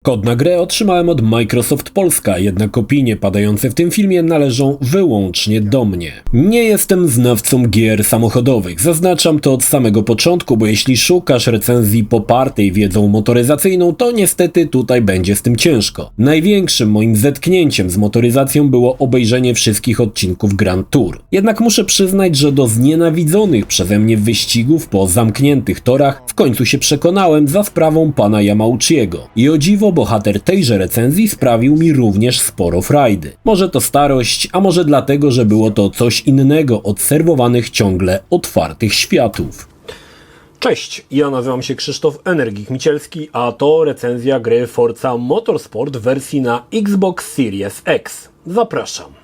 Kod na grę otrzymałem od Microsoft Polska, jednak opinie padające w tym filmie należą wyłącznie do mnie. Nie jestem znawcą gier samochodowych, zaznaczam to od samego początku, bo jeśli szukasz recenzji popartej wiedzą motoryzacyjną, to niestety tutaj będzie z tym ciężko. Największym moim zetknięciem z motoryzacją było obejrzenie wszystkich odcinków Grand Tour. Jednak muszę przyznać, że do znienawidzonych przeze mnie wyścigów po zamkniętych torach w końcu się przekonałem za sprawą pana Yamauchiego. I o dziwo bohater tejże recenzji sprawił mi również sporo frajdy. Może to starość, a może dlatego, że było to coś innego od serwowanych ciągle otwartych światów. Cześć, ja nazywam się Krzysztof Energik-Micielski, a to recenzja gry Forza Motorsport w wersji na Xbox Series X. Zapraszam.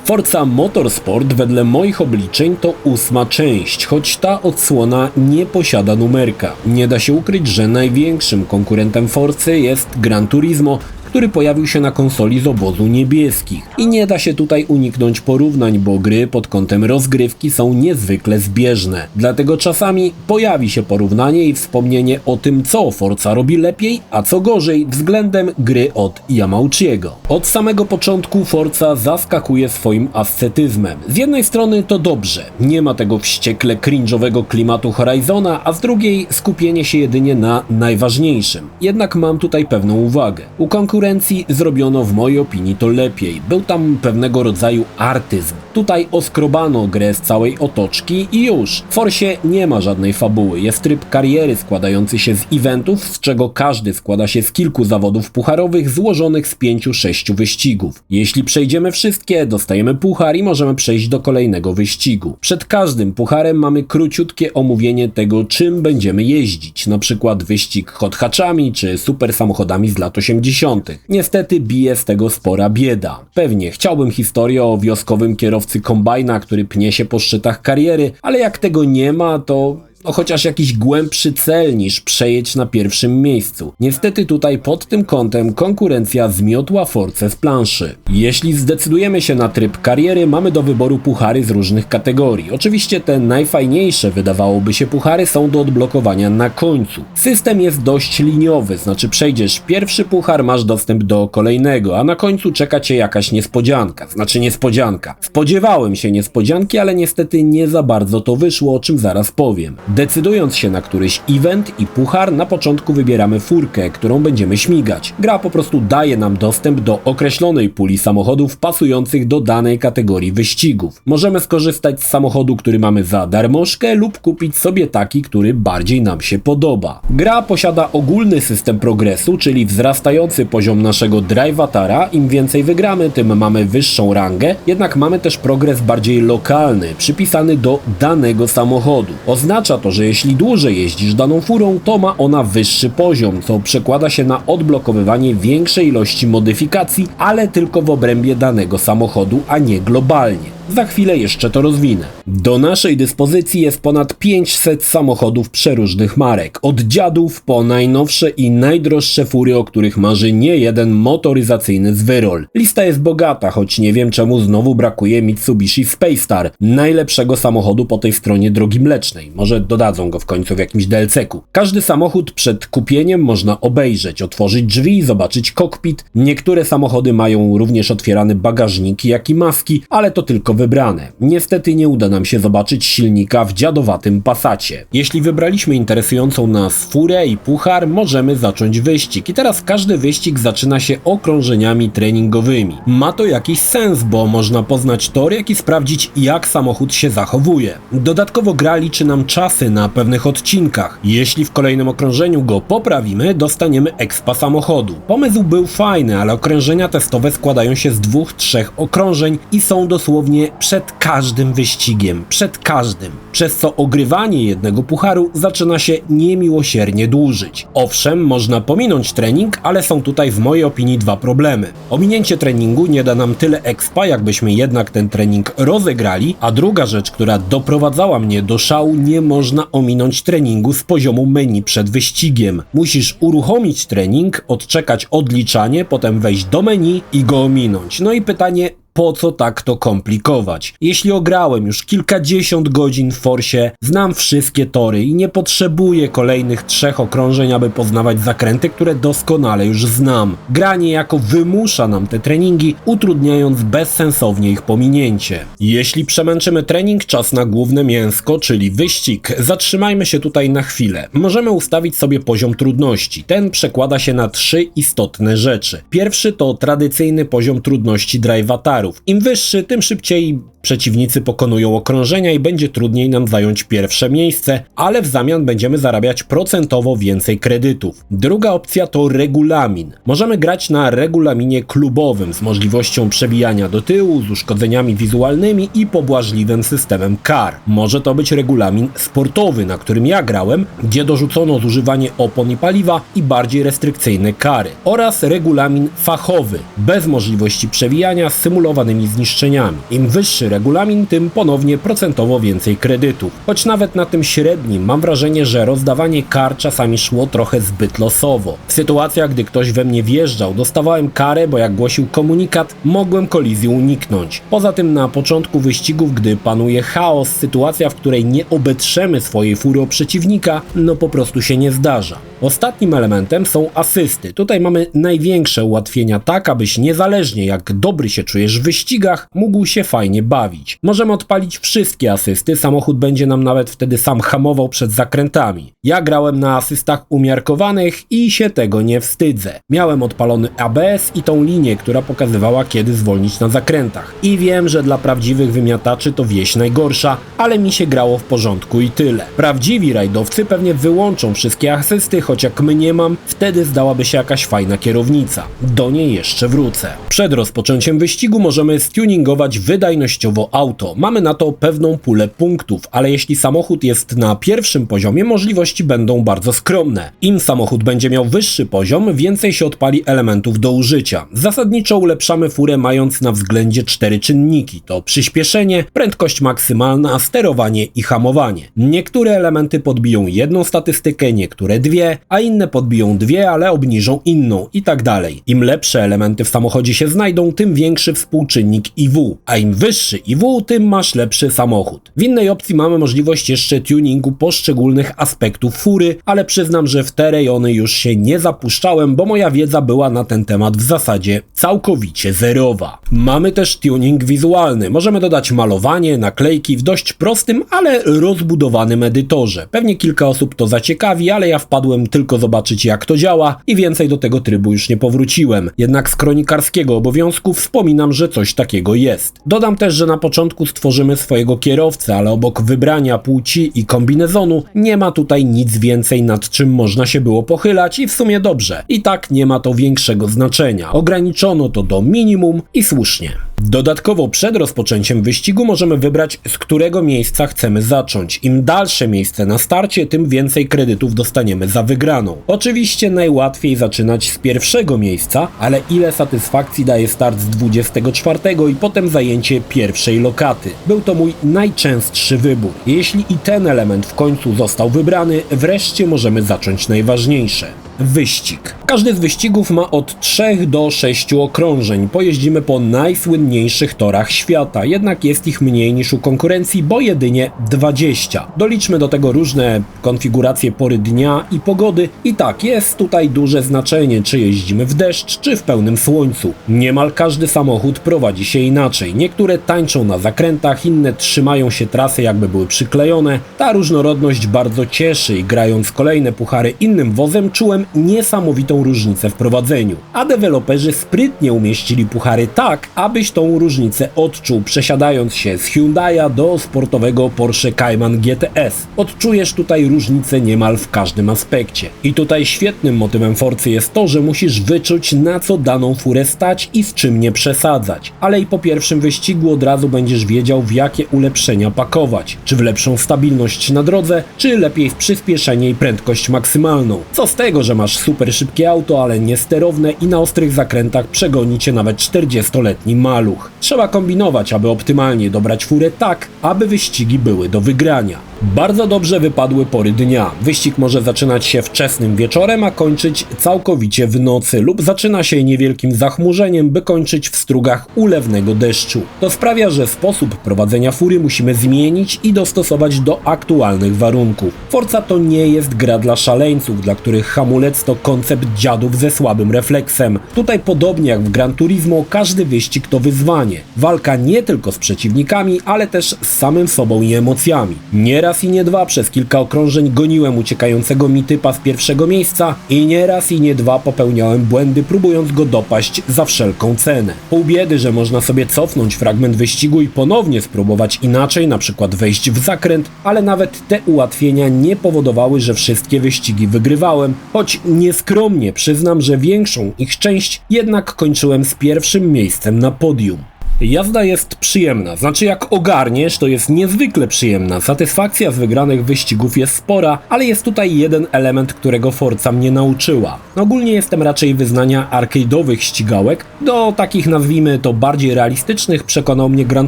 Forza Motorsport wedle moich obliczeń to 8. część, choć ta odsłona nie posiada numerka. Nie da się ukryć, że największym konkurentem Forcy jest Gran Turismo, który pojawił się na konsoli z obozu niebieskich. I nie da się tutaj uniknąć porównań, bo gry pod kątem rozgrywki są niezwykle zbieżne. Dlatego czasami pojawi się porównanie i wspomnienie o tym, co Forza robi lepiej, a co gorzej względem gry od Yamauchiego. Od samego początku Forza zaskakuje swoim ascetyzmem. Z jednej strony to dobrze, nie ma tego wściekle cringe'owego klimatu Horizona, a z drugiej skupienie się jedynie na najważniejszym. Jednak mam tutaj pewną uwagę. U konkurencji zrobiono w mojej opinii to lepiej. Był tam pewnego rodzaju artyzm. Tutaj oskrobano grę z całej otoczki i już. W Forcie nie ma żadnej fabuły. Jest tryb kariery składający się z eventów, z czego każdy składa się z kilku zawodów pucharowych złożonych z 5-6 wyścigów. Jeśli przejdziemy wszystkie, dostajemy puchar i możemy przejść do kolejnego wyścigu. Przed każdym pucharem mamy króciutkie omówienie tego, czym będziemy jeździć. Na przykład wyścig hot hatchami czy super samochodami z lat 80. Niestety bije z tego spora bieda. Pewnie chciałbym historię o wioskowym kierowcy kombajna, który pnie się po szczytach kariery, ale jak tego nie ma, to chociaż jakiś głębszy cel niż przejedź na pierwszym miejscu. Niestety tutaj pod tym kątem konkurencja zmiotła Forcę z planszy. Jeśli zdecydujemy się na tryb kariery, mamy do wyboru puchary z różnych kategorii. Oczywiście te najfajniejsze, wydawałoby się, puchary są do odblokowania na końcu. System jest dość liniowy, znaczy przejdziesz pierwszy puchar, masz dostęp do kolejnego, a na końcu czeka cię jakaś niespodzianka. Znaczy niespodzianka. Spodziewałem się niespodzianki, ale niestety nie za bardzo to wyszło, o czym zaraz powiem. Decydując się na któryś event i puchar, na początku wybieramy furkę, którą będziemy śmigać. Gra po prostu daje nam dostęp do określonej puli samochodów pasujących do danej kategorii wyścigów. Możemy skorzystać z samochodu, który mamy za darmożkę, lub kupić sobie taki, który bardziej nam się podoba. Gra posiada ogólny system progresu, czyli wzrastający poziom naszego drivatara. Im więcej wygramy, tym mamy wyższą rangę, jednak mamy też progres bardziej lokalny, przypisany do danego samochodu. Oznacza to, że jeśli dłużej jeździsz daną furą, to ma ona wyższy poziom, co przekłada się na odblokowywanie większej ilości modyfikacji, ale tylko w obrębie danego samochodu, a nie globalnie. Za chwilę jeszcze to rozwinę. Do naszej dyspozycji jest ponad 500 samochodów przeróżnych marek. Od dziadów po najnowsze i najdroższe fury, o których marzy niejeden motoryzacyjny zwyrol. Lista jest bogata, choć nie wiem czemu znowu brakuje Mitsubishi Space Star, najlepszego samochodu po tej stronie drogi mlecznej. Może dodadzą go w końcu w jakimś DLC-ku. Każdy samochód przed kupieniem można obejrzeć, otworzyć drzwi, zobaczyć kokpit. Niektóre samochody mają również otwierane bagażniki, jak i maski, ale to tylko wybrane. Niestety nie uda nam się zobaczyć silnika w dziadowatym Passacie. Jeśli wybraliśmy interesującą nas furę i puchar, możemy zacząć wyścig. I teraz każdy wyścig zaczyna się okrążeniami treningowymi. Ma to jakiś sens, bo można poznać tor, jak i sprawdzić, jak samochód się zachowuje. Dodatkowo gra liczy nam czasy na pewnych odcinkach. Jeśli w kolejnym okrążeniu go poprawimy, dostaniemy expa samochodu. Pomysł był fajny, ale okrążenia testowe składają się z 2-3 okrążeń i są dosłownie przed każdym wyścigiem. Przed każdym. Przez co ogrywanie jednego pucharu zaczyna się niemiłosiernie dłużyć. Owszem, można pominąć trening, ale są tutaj w mojej opinii dwa problemy. Ominięcie treningu nie da nam tyle expa, jakbyśmy jednak ten trening rozegrali, a druga rzecz, która doprowadzała mnie do szału, nie można ominąć treningu z poziomu menu przed wyścigiem. Musisz uruchomić trening, odczekać odliczanie, potem wejść do menu i go ominąć. No i pytanie, Po co tak to komplikować? Jeśli ograłem już kilkadziesiąt godzin w Forsie, znam wszystkie tory i nie potrzebuję kolejnych 3 okrążeń, aby poznawać zakręty, które doskonale już znam. Gra niejako wymusza nam te treningi, utrudniając bezsensownie ich pominięcie. Jeśli przemęczymy trening, czas na główne mięsko, czyli wyścig. Zatrzymajmy się tutaj na chwilę. Możemy ustawić sobie poziom trudności. Ten przekłada się na 3 istotne rzeczy. Pierwszy to tradycyjny poziom trudności drive-atarów. Im wyższy, tym szybciej przeciwnicy pokonują okrążenia i będzie trudniej nam zająć pierwsze miejsce, ale w zamian będziemy zarabiać procentowo więcej kredytów. Druga opcja to regulamin. Możemy grać na regulaminie klubowym z możliwością przebijania do tyłu, z uszkodzeniami wizualnymi i pobłażliwym systemem kar. Może to być regulamin sportowy, na którym ja grałem, gdzie dorzucono zużywanie opon i paliwa i bardziej restrykcyjne kary. Oraz regulamin fachowy, bez możliwości przewijania z symulowanymi zniszczeniami. Im wyższy regulamin, tym ponownie procentowo więcej kredytów. Choć nawet na tym średnim mam wrażenie, że rozdawanie kar czasami szło trochę zbyt losowo. W sytuacjach, gdy ktoś we mnie wjeżdżał, dostawałem karę, bo jak głosił komunikat, mogłem kolizji uniknąć. Poza tym na początku wyścigów, gdy panuje chaos, sytuacja, w której nie obetrzemy swojej fury o przeciwnika, no po prostu się nie zdarza. Ostatnim elementem są asysty. Tutaj mamy największe ułatwienia tak, abyś niezależnie jak dobry się czujesz w wyścigach, mógł się fajnie bawić. Możemy odpalić wszystkie asysty, samochód będzie nam nawet wtedy sam hamował przed zakrętami. Ja grałem na asystach umiarkowanych i się tego nie wstydzę. Miałem odpalony ABS i tą linię, która pokazywała, kiedy zwolnić na zakrętach. I wiem, że dla prawdziwych wymiataczy to wieś najgorsza, ale mi się grało w porządku i tyle. Prawdziwi rajdowcy pewnie wyłączą wszystkie asysty, choć jak my nie mam, wtedy zdałaby się jakaś fajna kierownica. Do niej jeszcze wrócę. Przed rozpoczęciem wyścigu możemy stuningować wydajnościowo auto. Mamy na to pewną pulę punktów, ale jeśli samochód jest na pierwszym poziomie, możliwości będą bardzo skromne. Im samochód będzie miał wyższy poziom, więcej się odpali elementów do użycia. Zasadniczo ulepszamy furę mając na względzie 4 czynniki. To przyspieszenie, prędkość maksymalna, sterowanie i hamowanie. Niektóre elementy podbiją jedną statystykę, niektóre 2, a inne podbiją 2, ale obniżą inną i tak dalej. Im lepsze elementy w samochodzie się znajdą, tym większy współczynnik IW, a im wyższy IW, tym masz lepszy samochód. W innej opcji mamy możliwość jeszcze tuningu poszczególnych aspektów fury, ale przyznam, że w te rejony już się nie zapuszczałem, bo moja wiedza była na ten temat w zasadzie całkowicie zerowa. Mamy też tuning wizualny. Możemy dodać malowanie, naklejki w dość prostym, ale rozbudowanym edytorze. Pewnie kilka osób to zaciekawi, ale ja wpadłem tylko zobaczyć, jak to działa i więcej do tego trybu już nie powróciłem. Jednak z kronikarskiego obowiązku wspominam, że coś takiego jest. Dodam też, że na początku stworzymy swojego kierowcę, ale obok wybrania płci i kombinezonu nie ma tutaj nic więcej, nad czym można się było pochylać i w sumie dobrze. I tak nie ma to większego znaczenia. Ograniczono to do minimum i słusznie. Dodatkowo przed rozpoczęciem wyścigu możemy wybrać, z którego miejsca chcemy zacząć. Im dalsze miejsce na starcie, tym więcej kredytów dostaniemy za wygraną. Oczywiście najłatwiej zaczynać z pierwszego miejsca, ale ile satysfakcji daje start z 24 i potem zajęcie pierwszej lokaty. Był to mój najczęstszy wybór. Jeśli i ten element w końcu został wybrany, wreszcie możemy zacząć najważniejsze. Wyścig. Każdy z wyścigów ma od 3 do 6 okrążeń. Pojeździmy po najsłynniejszych torach świata, jednak jest ich mniej niż u konkurencji, bo jedynie 20. Doliczmy do tego różne konfiguracje pory dnia i pogody i tak, jest tutaj duże znaczenie, czy jeździmy w deszcz, czy w pełnym słońcu. Niemal każdy samochód prowadzi się inaczej. Niektóre tańczą na zakrętach, inne trzymają się trasy, jakby były przyklejone. Ta różnorodność bardzo cieszy i grając kolejne puchary innym wozem czułem niesamowitą różnicę w prowadzeniu. A deweloperzy sprytnie umieścili puchary tak, abyś tą różnicę odczuł, przesiadając się z Hyundai'a do sportowego Porsche Cayman GTS. Odczujesz tutaj różnicę niemal w każdym aspekcie. I tutaj świetnym motywem Forcy jest to, że musisz wyczuć, na co daną furę stać i z czym nie przesadzać. Ale i po pierwszym wyścigu od razu będziesz wiedział, w jakie ulepszenia pakować. Czy w lepszą stabilność na drodze, czy lepiej w przyspieszenie i prędkość maksymalną. Co z tego, że masz super szybkie auto, ale niesterowne i na ostrych zakrętach przegoni cię nawet 40-letni maluch. Trzeba kombinować, aby optymalnie dobrać furę tak, aby wyścigi były do wygrania. Bardzo dobrze wypadły pory dnia. Wyścig może zaczynać się wczesnym wieczorem, a kończyć całkowicie w nocy lub zaczyna się niewielkim zachmurzeniem, by kończyć w strugach ulewnego deszczu. To sprawia, że sposób prowadzenia fury musimy zmienić i dostosować do aktualnych warunków. Forza to nie jest gra dla szaleńców, dla których hamulec to koncept dziadów ze słabym refleksem. Tutaj podobnie jak w Gran Turismo, każdy wyścig to wyzwanie. Walka nie tylko z przeciwnikami, ale też z samym sobą i emocjami. Nie raz i nie dwa przez kilka okrążeń goniłem uciekającego mi typa z pierwszego miejsca i nie raz i nie dwa popełniałem błędy, próbując go dopaść za wszelką cenę. Pół biedy, że można sobie cofnąć fragment wyścigu i ponownie spróbować inaczej, na przykład wejść w zakręt, ale nawet te ułatwienia nie powodowały, że wszystkie wyścigi wygrywałem, choć nieskromnie przyznam, że większą ich część jednak kończyłem z pierwszym miejscem na podium. Jazda jest przyjemna, znaczy jak ogarniesz, to jest niezwykle przyjemna. Satysfakcja z wygranych wyścigów jest spora, ale jest tutaj jeden element, którego Forza mnie nauczyła. Ogólnie jestem raczej wyznania arcade'owych ścigałek, do takich nazwijmy to bardziej realistycznych przekonał mnie Gran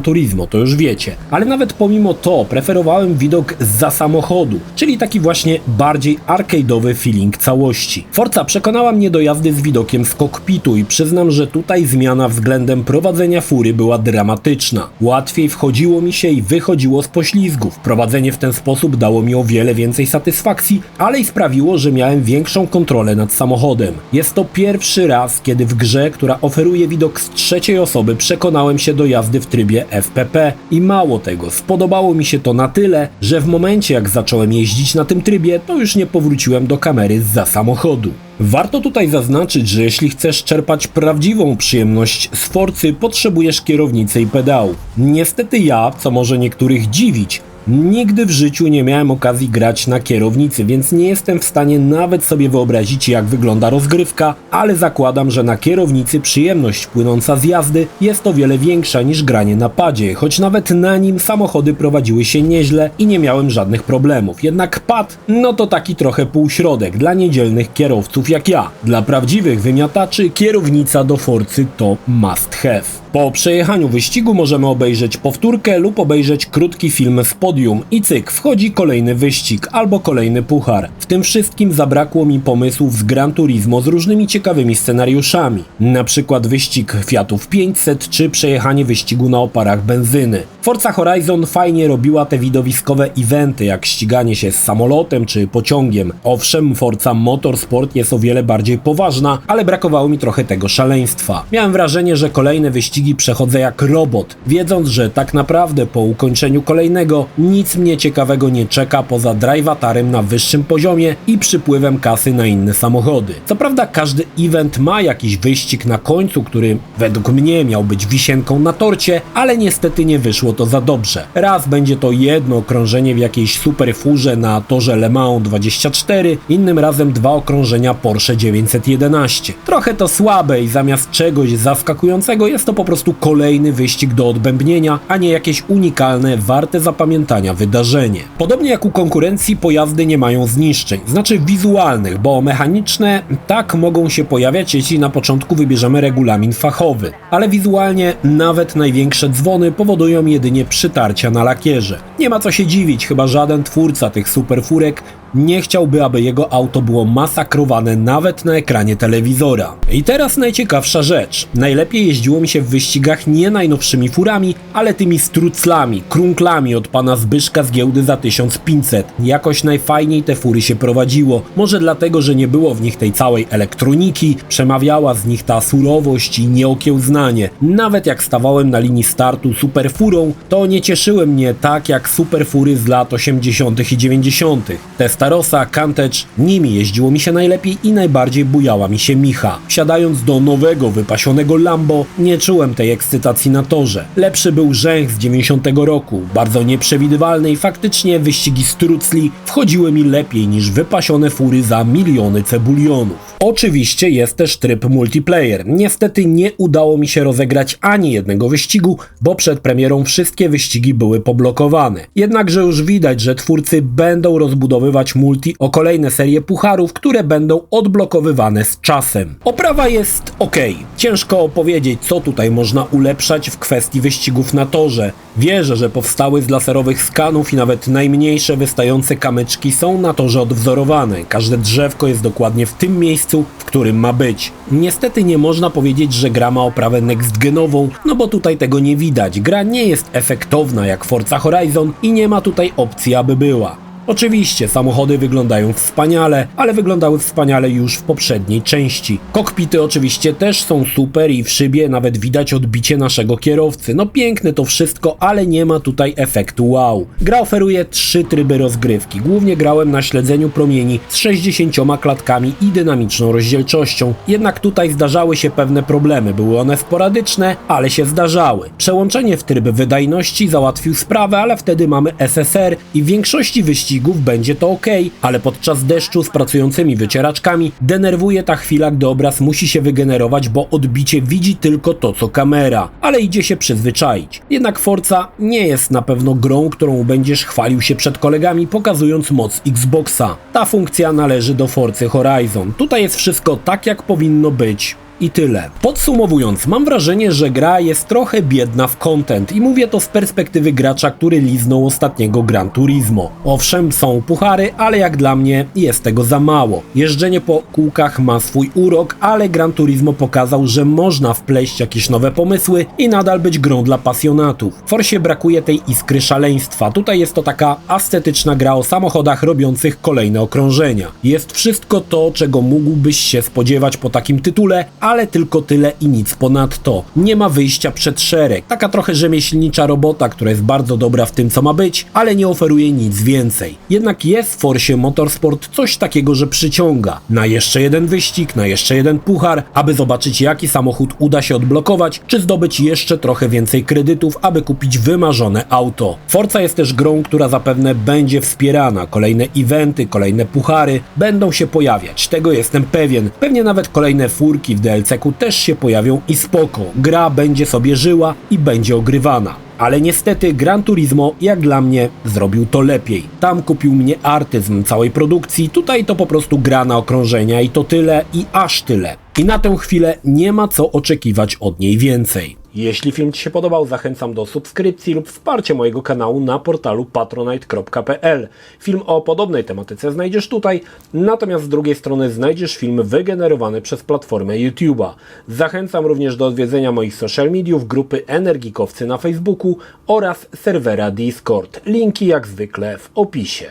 Turismo, to już wiecie. Ale nawet pomimo to preferowałem widok zza samochodu, czyli taki właśnie bardziej arcade'owy feeling całości. Forza przekonała mnie do jazdy z widokiem z kokpitu i przyznam, że tutaj zmiana względem prowadzenia fury była dramatyczna. Łatwiej wchodziło mi się i wychodziło z poślizgów. Prowadzenie w ten sposób dało mi o wiele więcej satysfakcji, ale i sprawiło, że miałem większą kontrolę nad samochodem. Jest to pierwszy raz, kiedy w grze, która oferuje widok z trzeciej osoby, przekonałem się do jazdy w trybie FPP i mało tego, spodobało mi się to na tyle, że w momencie jak zacząłem jeździć na tym trybie, to już nie powróciłem do kamery zza samochodu. Warto tutaj zaznaczyć, że jeśli chcesz czerpać prawdziwą przyjemność z Forcy, potrzebujesz kierownicy i pedałów. Niestety ja, co może niektórych dziwić, nigdy w życiu nie miałem okazji grać na kierownicy, więc nie jestem w stanie nawet sobie wyobrazić, jak wygląda rozgrywka, ale zakładam, że na kierownicy przyjemność płynąca z jazdy jest o wiele większa niż granie na padzie, choć nawet na nim samochody prowadziły się nieźle i nie miałem żadnych problemów. Jednak pad, no to taki trochę półśrodek dla niedzielnych kierowców jak ja. Dla prawdziwych wymiataczy kierownica do Forcy to must have. Po przejechaniu wyścigu możemy obejrzeć powtórkę lub obejrzeć krótki film z podium i cyk, wchodzi kolejny wyścig albo kolejny puchar. W tym wszystkim zabrakło mi pomysłów z Gran Turismo z różnymi ciekawymi scenariuszami. Na przykład wyścig Fiatów 500 czy przejechanie wyścigu na oparach benzyny. Forza Horizon fajnie robiła te widowiskowe eventy jak ściganie się z samolotem czy pociągiem. Owszem, Forza Motorsport jest o wiele bardziej poważna, ale brakowało mi trochę tego szaleństwa. Miałem wrażenie, że kolejne wyścigi przechodzę jak robot, wiedząc, że tak naprawdę po ukończeniu kolejnego nic mnie ciekawego nie czeka poza drive-atarem na wyższym poziomie i przypływem kasy na inne samochody. Co prawda każdy event ma jakiś wyścig na końcu, który według mnie miał być wisienką na torcie, ale niestety nie wyszło to za dobrze. Raz będzie to jedno okrążenie w jakiejś superfurze na torze Le Mans 24, innym razem 2 okrążenia Porsche 911. Trochę to słabe i zamiast czegoś zaskakującego jest to po prostu kolejny wyścig do odbębnienia, a nie jakieś unikalne, warte zapamiętania wydarzenie. Podobnie jak u konkurencji pojazdy nie mają zniszczeń, znaczy wizualnych, bo mechaniczne tak mogą się pojawiać, jeśli na początku wybierzemy regulamin fachowy, ale wizualnie nawet największe dzwony powodują jedynie przytarcia na lakierze. Nie ma co się dziwić, chyba żaden twórca tych superfurek nie chciałby, aby jego auto było masakrowane nawet na ekranie telewizora. I teraz najciekawsza rzecz. Najlepiej jeździło mi się w wyścigach nie najnowszymi furami, ale tymi struclami, krunklami od pana Zbyszka z giełdy za 1500. Jakoś najfajniej te fury się prowadziło. Może dlatego, że nie było w nich tej całej elektroniki, przemawiała z nich ta surowość i nieokiełznanie. Nawet jak stawałem na linii startu superfurą, to nie cieszyły mnie tak jak superfury z lat 80. i 90. Testarossa, Countach, nimi jeździło mi się najlepiej i najbardziej bujała mi się micha. Wsiadając do nowego, wypasionego Lambo, nie czułem tej ekscytacji na torze. Lepszy był Rzęch z 90 roku, bardzo nieprzewidywalny i faktycznie wyścigi strucli wchodziły mi lepiej niż wypasione fury za miliony cebulionów. Oczywiście jest też tryb multiplayer. Niestety nie udało mi się rozegrać ani jednego wyścigu, bo przed premierą wszystkie wyścigi były poblokowane. Jednakże już widać, że twórcy będą rozbudowywać multi o kolejne serie pucharów, które będą odblokowywane z czasem. Oprawa jest ok. Ciężko powiedzieć, co tutaj można ulepszać w kwestii wyścigów na torze. Wierzę, że powstały z laserowych skanów i nawet najmniejsze wystające kamyczki są na torze odwzorowane. Każde drzewko jest dokładnie w tym miejscu, w którym ma być. Niestety nie można powiedzieć, że gra ma oprawę next-genową, no bo tutaj tego nie widać. Gra nie jest efektowna jak Forza Horizon i nie ma tutaj opcji, aby była. Oczywiście samochody wyglądają wspaniale, ale wyglądały wspaniale już w poprzedniej części. Kokpity oczywiście też są super i w szybie nawet widać odbicie naszego kierowcy. No piękne to wszystko, ale nie ma tutaj efektu wow. Gra oferuje 3 tryby rozgrywki. Głównie grałem na śledzeniu promieni z 60 klatkami i dynamiczną rozdzielczością. Jednak tutaj zdarzały się pewne problemy. Były one sporadyczne, ale się zdarzały. Przełączenie w tryb wydajności załatwił sprawę, ale wtedy mamy SSR i w większości wyścigów będzie to ok, ale podczas deszczu z pracującymi wycieraczkami denerwuje ta chwila, gdy obraz musi się wygenerować, bo odbicie widzi tylko to, co kamera, ale idzie się przyzwyczaić. Jednak Forza nie jest na pewno grą, którą będziesz chwalił się przed kolegami, pokazując moc Xboxa. Ta funkcja należy do Forcy Horizon. Tutaj jest wszystko tak, jak powinno być. I tyle. Podsumowując, mam wrażenie, że gra jest trochę biedna w content i mówię to z perspektywy gracza, który liznął ostatniego Gran Turismo. Owszem, są puchary, ale jak dla mnie jest tego za mało. Jeżdżenie po kółkach ma swój urok, ale Gran Turismo pokazał, że można wpleść jakieś nowe pomysły i nadal być grą dla pasjonatów. W Forsie brakuje tej iskry szaleństwa. Tutaj jest to taka ascetyczna gra o samochodach robiących kolejne okrążenia. Jest wszystko to, czego mógłbyś się spodziewać po takim tytule, ale tylko tyle i nic ponadto. Nie ma wyjścia przed szereg. Taka trochę rzemieślnicza robota, która jest bardzo dobra w tym, co ma być, ale nie oferuje nic więcej. Jednak jest w Forsie Motorsport coś takiego, że przyciąga. Na jeszcze jeden wyścig, na jeszcze jeden puchar, aby zobaczyć, jaki samochód uda się odblokować, czy zdobyć jeszcze trochę więcej kredytów, aby kupić wymarzone auto. Forza jest też grą, która zapewne będzie wspierana. Kolejne eventy, kolejne puchary będą się pojawiać. Tego jestem pewien. Pewnie nawet kolejne furki w DLC-ku też się pojawią i spoko. Gra będzie sobie żyła i będzie ogrywana. Ale niestety Gran Turismo, jak dla mnie, zrobił to lepiej. Tam kupił mnie artyzm całej produkcji, tutaj to po prostu gra na okrążenia i to tyle i aż tyle. I na tę chwilę nie ma co oczekiwać od niej więcej. Jeśli film Ci się podobał, zachęcam do subskrypcji lub wsparcia mojego kanału na portalu patronite.pl. Film o podobnej tematyce znajdziesz tutaj, natomiast z drugiej strony znajdziesz film wygenerowany przez platformę YouTube'a. Zachęcam również do odwiedzenia moich social mediów, grupy Energikowcy na Facebooku oraz serwera Discord. Linki jak zwykle w opisie.